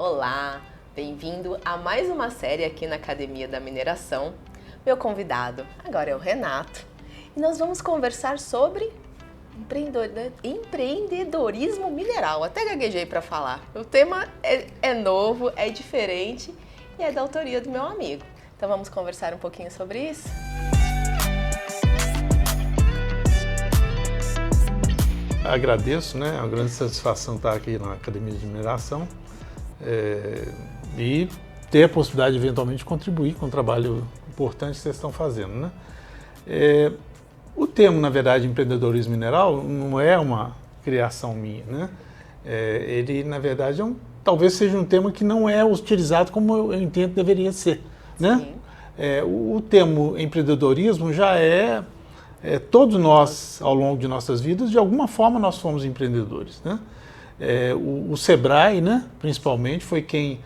Olá, bem-vindo a mais uma série aqui na Academia da Mineração. Meu convidado agora é o Renato e nós vamos conversar sobre empreendedorismo mineral. Até gaguejei para falar. O tema é novo, é diferente e é da autoria do meu amigo. Então vamos conversar um pouquinho sobre isso? Agradeço, né? É uma grande satisfação estar aqui na Academia de Mineração e ter a possibilidade, eventualmente, de contribuir com o trabalho importante que vocês estão fazendo, né? O termo, na verdade, empreendedorismo mineral não é uma criação minha, né? Ele, na verdade, talvez seja um termo que não é utilizado como eu entendo que deveria ser, né? O termo empreendedorismo já todos nós, ao longo de nossas vidas, de alguma forma nós fomos empreendedores, né? O Sebrae, né, principalmente, foi quem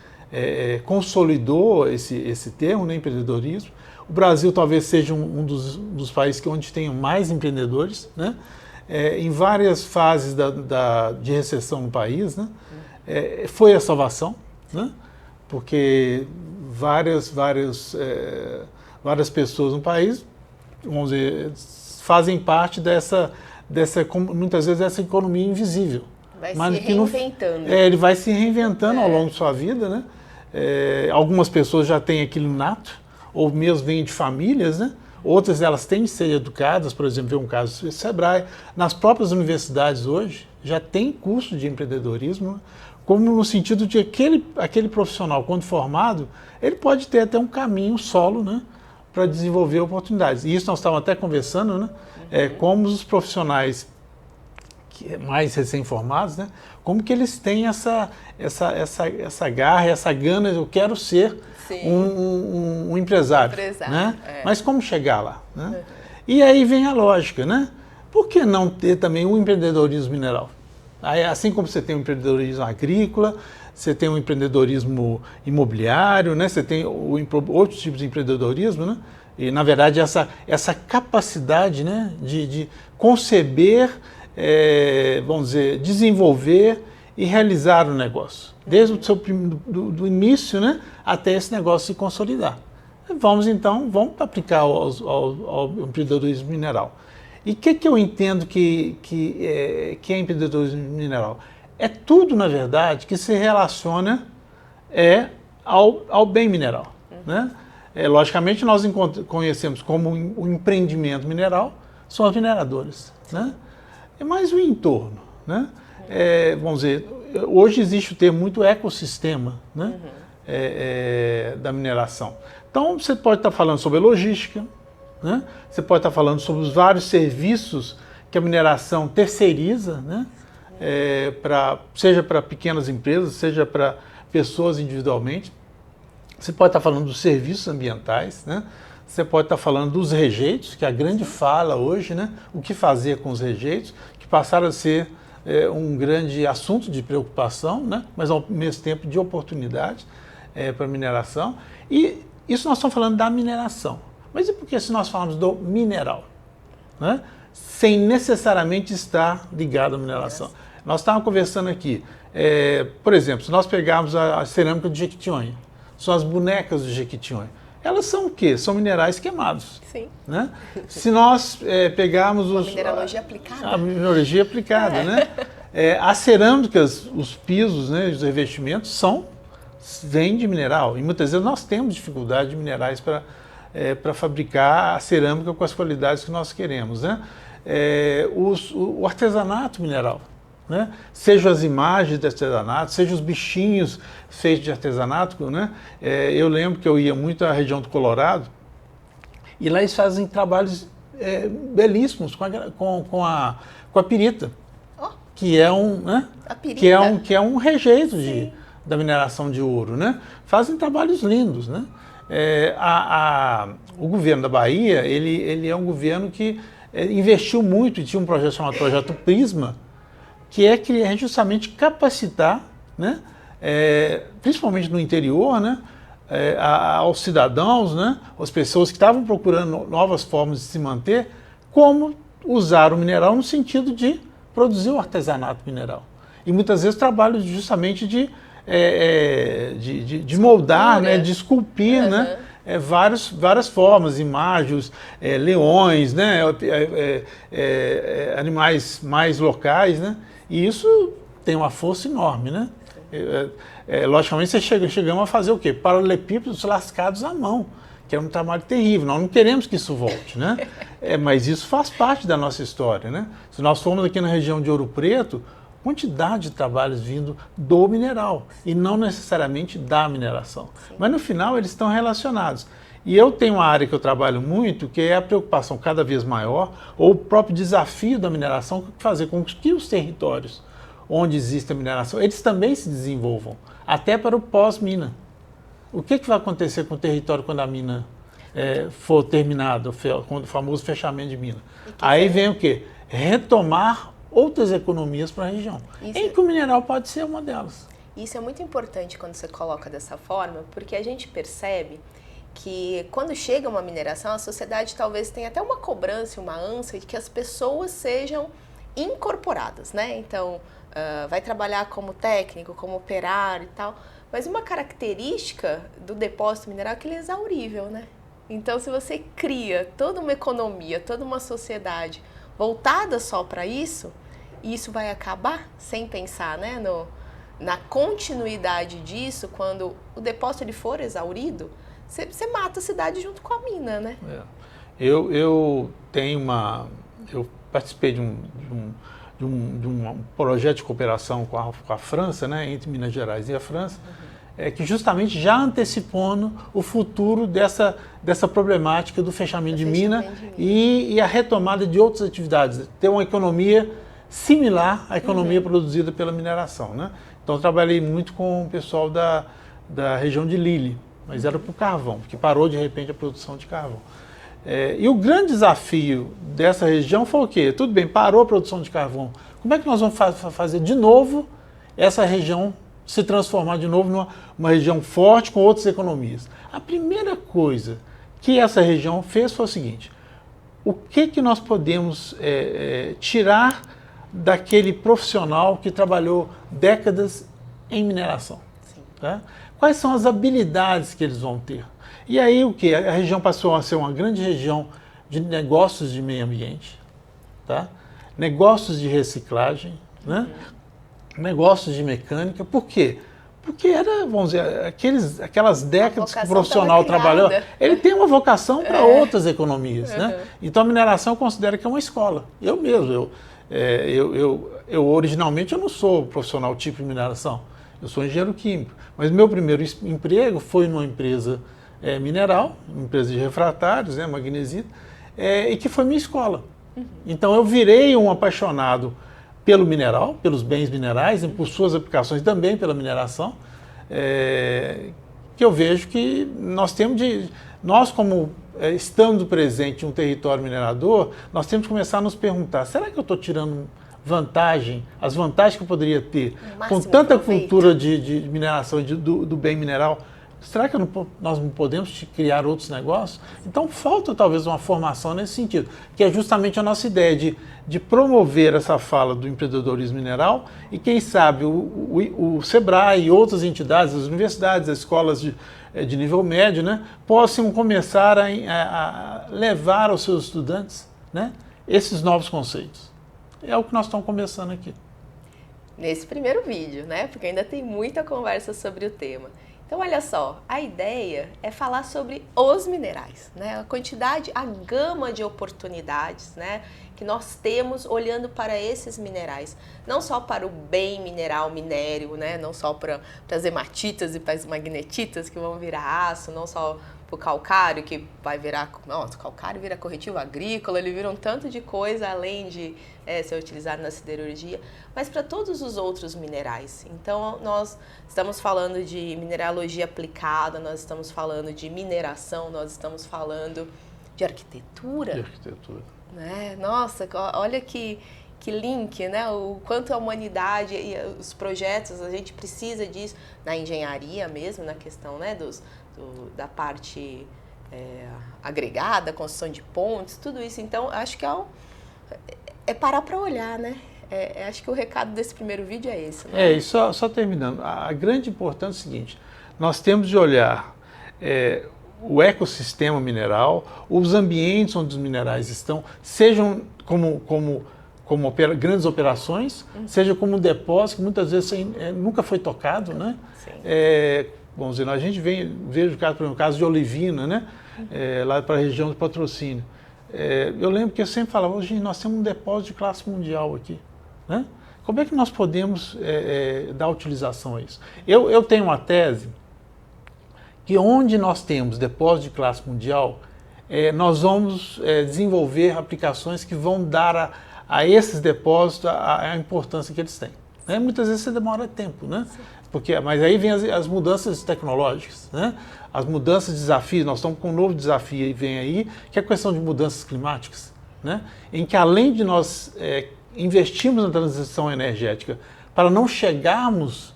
consolidou esse termo, né, empreendedorismo. O Brasil talvez seja um dos países onde tem mais empreendedores, né? Em várias fases de recessão no país, né? Foi a salvação, né? Porque várias pessoas no país, vamos dizer, fazem parte muitas vezes, dessa economia invisível. Vai se reinventando. Ele vai se reinventando ao longo de sua vida, né? Algumas pessoas já têm aquilo nato, ou mesmo vêm de famílias, né? Outras elas têm de ser educadas, por exemplo, vê um caso do Sebrae. Nas próprias universidades hoje já tem curso de empreendedorismo, né? Como no sentido de aquele profissional, quando formado, ele pode ter até um caminho solo, né, para desenvolver oportunidades. E isso nós estávamos até conversando, né? Como os profissionais mais recém-formados, né? Como que eles têm essa garra, essa gana, eu quero ser um empresário. Né? Mas como chegar lá? Né? E aí vem a lógica, né? Por que não ter também um empreendedorismo mineral? Assim como você tem o empreendedorismo agrícola, você tem o empreendedorismo imobiliário, né? Você tem outros tipos de empreendedorismo, né? E, na verdade, essa capacidade, né, de conceber, vamos dizer, desenvolver e realizar o negócio. Desde do início, né, até esse negócio se consolidar. Vamos aplicar ao empreendedorismo mineral. E o que eu entendo que é empreendedorismo mineral? É tudo, na verdade, que se relaciona ao bem mineral, né? Logicamente, nós conhecemos como o empreendimento mineral, são as mineradoras, né? Mas o entorno, né? Vamos dizer, hoje existe o termo muito ecossistema, né? Da mineração. Então, você pode estar falando sobre a logística, né? Você pode estar falando sobre os vários serviços que a mineração terceiriza, né? Seja para pequenas empresas, seja para pessoas individualmente. Você pode estar falando dos serviços ambientais, né? Você pode estar falando dos rejeitos, que é a grande fala hoje, né? O que fazer com os rejeitos, que passaram a ser um grande assunto de preocupação, né? Mas ao mesmo tempo de oportunidade para a mineração. E isso nós estamos falando da mineração. Mas e por que se nós falamos do mineral? Né? Sem necessariamente estar ligado à mineração. Nós estávamos conversando aqui, por exemplo, se nós pegarmos a cerâmica de Jequitinhonha, são as bonecas de Jequitinhonha. Elas são o quê? São minerais queimados. Sim. Né? Se nós pegarmos mineralogia aplicada. A mineralogia aplicada, né? As cerâmicas, os pisos, né, os revestimentos vêm de mineral. E muitas vezes nós temos dificuldade de minerais para fabricar a cerâmica com as qualidades que nós queremos, né? O artesanato mineral, né? Seja as imagens de artesanato, seja os bichinhos feitos de artesanato, né? Eu lembro que eu ia muito à região do Colorado e lá eles fazem trabalhos belíssimos com a pirita, que é né? que é um rejeito da mineração de ouro, né? Fazem trabalhos lindos, né? O governo da Bahia, ele é um governo que investiu muito e tinha um projeto chamado Projeto Prisma, que é justamente capacitar, né, principalmente no interior, né, aos cidadãos, né, às pessoas que estavam procurando novas formas de se manter, como usar o mineral no sentido de produzir o artesanato mineral. E muitas vezes trabalho justamente de de moldar, né, de esculpir, né, várias formas, imagens, leões, né, animais mais locais, né, e isso tem uma força enorme, né. Logicamente, chegamos a fazer o quê? Paralelepípedos lascados à mão, que é um trabalho terrível. Nós não queremos que isso volte, né? Mas isso faz parte da nossa história, né? Se nós formos aqui na região de Ouro Preto, quantidade de trabalhos vindo do mineral e não necessariamente da mineração. Sim. Mas no final eles estão relacionados. E eu tenho uma área que eu trabalho muito, que é a preocupação cada vez maior, ou o próprio desafio da mineração, fazer com que os territórios onde existe a mineração, eles também se desenvolvam, até para o pós-mina. O que vai acontecer com o território quando a mina for terminada, com o famoso fechamento de mina? Aí vem o quê? Retomar outras economias para a região, em que o mineral pode ser uma delas. Isso é muito importante quando você coloca dessa forma, porque a gente percebe que quando chega uma mineração, a sociedade talvez tenha até uma cobrança, uma ânsia de que as pessoas sejam incorporadas, né? Então, vai trabalhar como técnico, como operário e tal, mas uma característica do depósito mineral é que ele é exaurível, né? Então, se você cria toda uma economia, toda uma sociedade voltada só para isso, isso vai acabar sem pensar, né, na continuidade disso. Quando o depósito ele for exaurido, você mata a cidade junto com a mina, né? Eu participei de um projeto de cooperação com a França, né, entre Minas Gerais e a França, que justamente já antecipando o futuro dessa problemática do fechamento de mina e a retomada de outras atividades, ter uma economia similar à economia produzida pela mineração, né? Então, eu trabalhei muito com o pessoal da região de Lille, mas era para o carvão, porque parou de repente a produção de carvão. E o grande desafio dessa região foi o quê? Tudo bem, parou a produção de carvão. Como é que nós vamos fazer de novo essa região se transformar de novo numa região forte com outras economias? A primeira coisa que essa região fez foi o seguinte: o que nós podemos tirar daquele profissional que trabalhou décadas em mineração? Tá? Quais são as habilidades que eles vão ter? E aí o que? A região passou a ser uma grande região de negócios de meio ambiente, tá? Negócios de reciclagem, né? Negócios de mecânica. Por quê? Porque era, vamos dizer, aquelas décadas que o profissional trabalhou, ele tem uma vocação para outras economias, né? Então a mineração considera que é uma escola. Eu mesmo, originalmente eu não sou profissional tipo de mineração, eu sou engenheiro químico, mas meu primeiro emprego foi numa empresa mineral, uma empresa de refratários, né, magnesita, e que foi minha escola. Então eu virei um apaixonado pelo mineral, pelos bens minerais, e por suas aplicações também pela mineração, que eu vejo que nós como estando presente em um território minerador, nós temos que começar a nos perguntar: será que eu estou tirando as vantagens que eu poderia ter com tanta cultura de mineração e do bem mineral? Será que nós não podemos criar outros negócios? Então falta talvez uma formação nesse sentido, que é justamente a nossa ideia de promover essa fala do empreendedorismo mineral e quem sabe o SEBRAE e outras entidades, as universidades, as escolas de nível médio, né, possam começar a levar aos seus estudantes, né, esses novos conceitos. É o que nós estamos começando aqui. Nesse primeiro vídeo, né, porque ainda tem muita conversa sobre o tema. Então, olha só, a ideia é falar sobre os minerais, né? A quantidade, a gama de oportunidades, né, que nós temos olhando para esses minerais. Não só para o bem mineral, minério, né? Não só para as hematitas e para as magnetitas que vão virar aço, não só para o calcário que vai virar... Nossa, o calcário vira corretivo agrícola, ele vira um tanto de coisa além de ser utilizado na siderurgia, mas para todos os outros minerais. Então, nós estamos falando de mineralogia aplicada, nós estamos falando de mineração, nós estamos falando de arquitetura. De arquitetura. Né? Nossa, olha que link, né? O quanto a humanidade e os projetos, a gente precisa disso, na engenharia mesmo, na questão, né, da parte agregada, construção de pontes, tudo isso. Então, acho que é parar para olhar, né? Acho que o recado desse primeiro vídeo é esse, né? E só terminando, a grande importância é o seguinte, nós temos de olhar o ecossistema mineral, os ambientes onde os minerais estão, sejam como grandes operações, seja como um depósito que muitas vezes nunca foi tocado, né? Vamos dizer, a gente veja o caso de Olivina, né? Lá para a região do Patrocínio. Eu lembro que eu sempre falava, gente, nós temos um depósito de classe mundial aqui, né? Como é que nós podemos dar utilização a isso? Eu tenho uma tese que onde nós temos depósito de classe mundial, nós vamos desenvolver aplicações que vão dar a esses depósitos a importância que eles têm. Né? Muitas vezes você demora tempo, né? Mas aí vem as mudanças tecnológicas, né? As mudanças de desafios, nós estamos com um novo desafio e vem aí, que é a questão de mudanças climáticas, né? Em que além de nós investirmos na transição energética para não chegarmos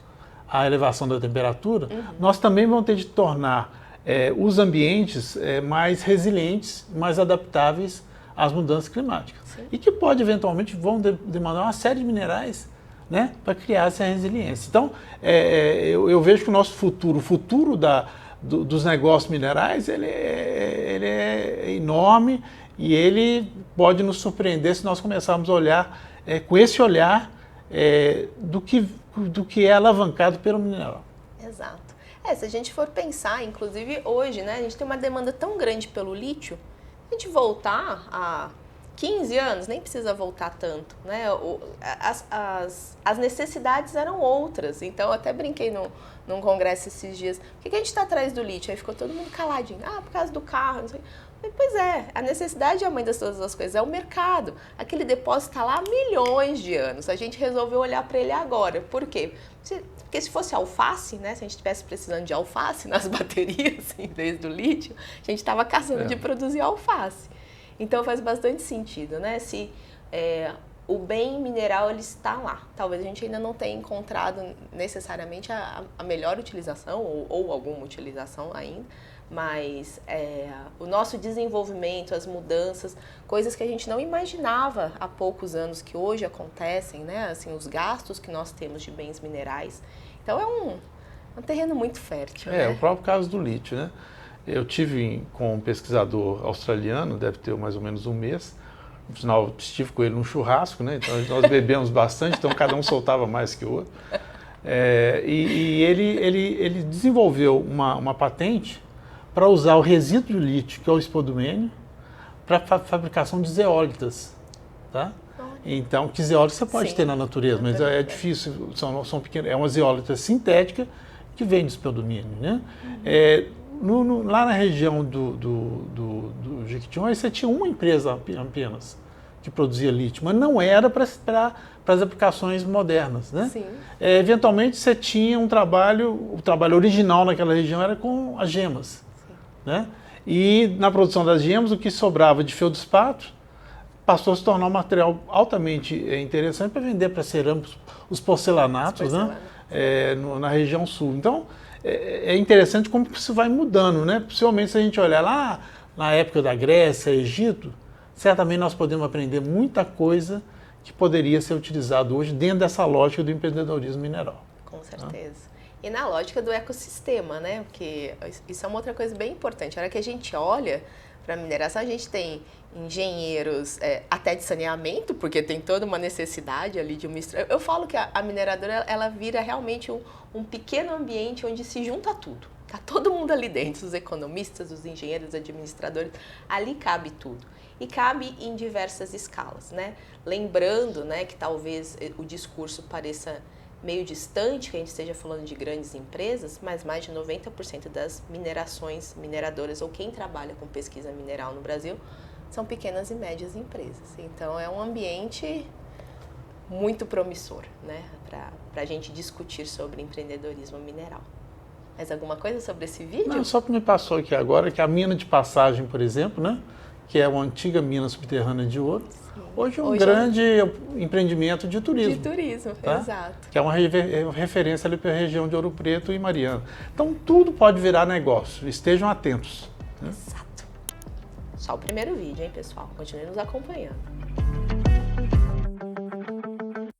à elevação da temperatura, nós também vamos ter de tornar os ambientes mais resilientes, mais adaptáveis às mudanças climáticas. Sim. E que eventualmente vão demandar uma série de minerais, né, para criar essa resiliência. Então, eu vejo que o nosso futuro, o futuro dos negócios minerais, ele é enorme e ele pode nos surpreender se nós começarmos a olhar com esse olhar do que é alavancado pelo mineral. Exato. Se a gente for pensar, inclusive hoje, né, a gente tem uma demanda tão grande pelo lítio, a gente voltar a 15 anos, nem precisa voltar tanto, né? As necessidades eram outras. Então, eu até brinquei num congresso esses dias. Por que a gente está atrás do lítio? Aí ficou todo mundo caladinho. Por causa do carro, não sei. Pois a necessidade é a mãe de todas as coisas, é o mercado. Aquele depósito está lá há milhões de anos. A gente resolveu olhar para ele agora. Por quê? Porque se fosse alface, né? Se a gente estivesse precisando de alface nas baterias, em vez do lítio, a gente estava caçando de produzir alface. Então faz bastante sentido, né? Se o bem mineral ele está lá. Talvez a gente ainda não tenha encontrado necessariamente a melhor utilização ou alguma utilização ainda, mas o nosso desenvolvimento, as mudanças, coisas que a gente não imaginava há poucos anos que hoje acontecem, né? Assim, os gastos que nós temos de bens minerais. Então é um terreno muito fértil. O próprio caso do lítio, né? Eu tive com um pesquisador australiano, deve ter mais ou menos um mês. No final, estive com ele num churrasco, né? Então nós bebemos bastante, então cada um soltava mais que o outro. E ele desenvolveu uma patente para usar o resíduo de lítio, que é o espodumênio, para a fabricação de zeólitas, tá? Então, que zeólita você pode ter na natureza, mas é difícil, são pequenas, é uma zeólita sintética que vem do espodumênio, né? Lá na região do Jequitinhonha, você tinha uma empresa apenas que produzia lítio, mas não era para as aplicações modernas, né? Sim. Eventualmente você tinha o trabalho original naquela região era com as gemas, né? E na produção das gemas, o que sobrava de feldspato passou a se tornar um material altamente interessante para vender para cerâmicos, os porcelanatos, né? Na região sul. Então, é interessante como isso vai mudando, né? Possivelmente, se a gente olhar lá na época da Grécia, Egito, certamente nós podemos aprender muita coisa que poderia ser utilizado hoje dentro dessa lógica do empreendedorismo mineral. Com certeza. E na lógica do ecossistema, né? Porque isso é uma outra coisa bem importante. A hora que a gente olha para a mineração, a gente tem engenheiros até de saneamento, porque tem toda uma necessidade ali de uma... Eu falo que a mineradora, ela vira realmente um pequeno ambiente onde se junta tudo. Tá todo mundo ali dentro, os economistas, os engenheiros, os administradores, ali cabe tudo. E cabe em diversas escalas, né? Lembrando, né, que talvez o discurso pareça meio distante, que a gente esteja falando de grandes empresas, mas mais de 90% das mineradoras ou quem trabalha com pesquisa mineral no Brasil são pequenas e médias empresas. Então é um ambiente muito promissor, né, para a gente discutir sobre empreendedorismo mineral. Mais alguma coisa sobre esse vídeo? Não, só que me passou aqui agora que a mina de Passagem, por exemplo, né, que é uma antiga mina subterrânea de ouro, hoje é um grande empreendimento de turismo. De turismo, tá? Exato. Que é uma referência ali para a região de Ouro Preto e Mariana. Então tudo pode virar negócio, estejam atentos. Né? Exato. Só o primeiro vídeo, hein, pessoal? Continue nos acompanhando.